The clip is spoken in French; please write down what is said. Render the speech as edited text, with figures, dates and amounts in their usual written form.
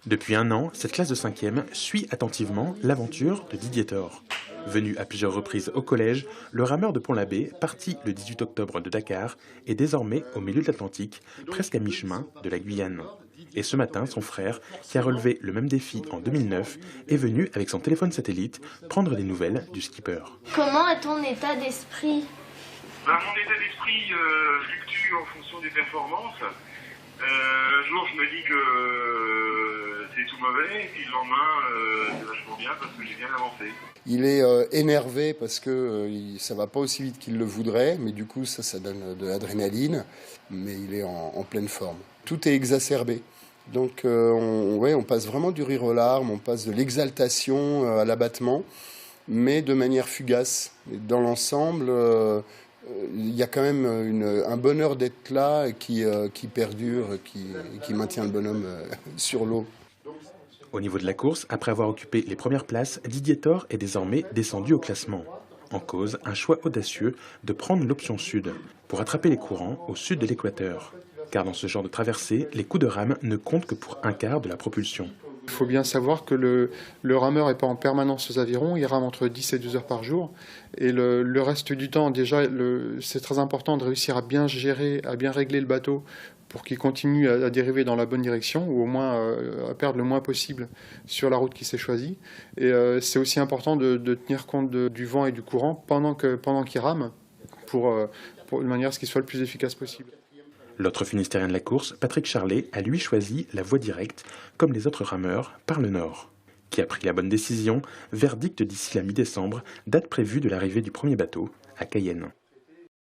Depuis un an, cette classe de 5e suit attentivement l'aventure de Didier Thor. Venu à plusieurs reprises au collège, le rameur de Pont-l'Abbé, parti le 18 octobre de Dakar, est désormais au milieu de l'Atlantique, presque à mi-chemin de la Guyane. Et ce matin, son frère, qui a relevé le même défi en 2009, est venu avec son téléphone satellite prendre des nouvelles du skipper. Comment est ton état d'esprit? Mon état d'esprit fluctue en fonction des performances. Un jour, je me dis que c'est tout mauvais, et puis le lendemain, c'est vachement bien parce que j'ai bien avancé. Il est énervé parce que ça va pas aussi vite qu'il le voudrait, mais du coup, ça donne de l'adrénaline, mais il est en pleine forme. Tout est exacerbé. Donc, on passe vraiment du rire aux larmes, on passe de l'exaltation à l'abattement, mais de manière fugace. Et dans l'ensemble, il y a quand même un bonheur d'être là qui perdure, qui maintient le bonhomme sur l'eau. Au niveau de la course, après avoir occupé les premières places, Didier Thor est désormais descendu au classement. En cause, un choix audacieux de prendre l'option sud, pour attraper les courants au sud de l'équateur. Car dans ce genre de traversée, les coups de rame ne comptent que pour un quart de la propulsion. Il faut bien savoir que le rameur n'est pas en permanence aux avirons, il rame entre 10 et 12 heures par jour. Et le reste du temps, déjà, c'est très important de réussir à bien gérer, à bien régler le bateau pour qu'il continue à dériver dans la bonne direction, ou au moins à perdre le moins possible sur la route qui s'est choisie. Et c'est aussi important de tenir compte du vent et du courant pendant qu'il rame, de manière à ce qu'il soit le plus efficace possible. L'autre Finistérien de la course, Patrick Charlet, a lui choisi la voie directe, comme les autres rameurs, par le nord. Qui a pris la bonne décision, verdict d'ici la mi-décembre, date prévue de l'arrivée du premier bateau à Cayenne.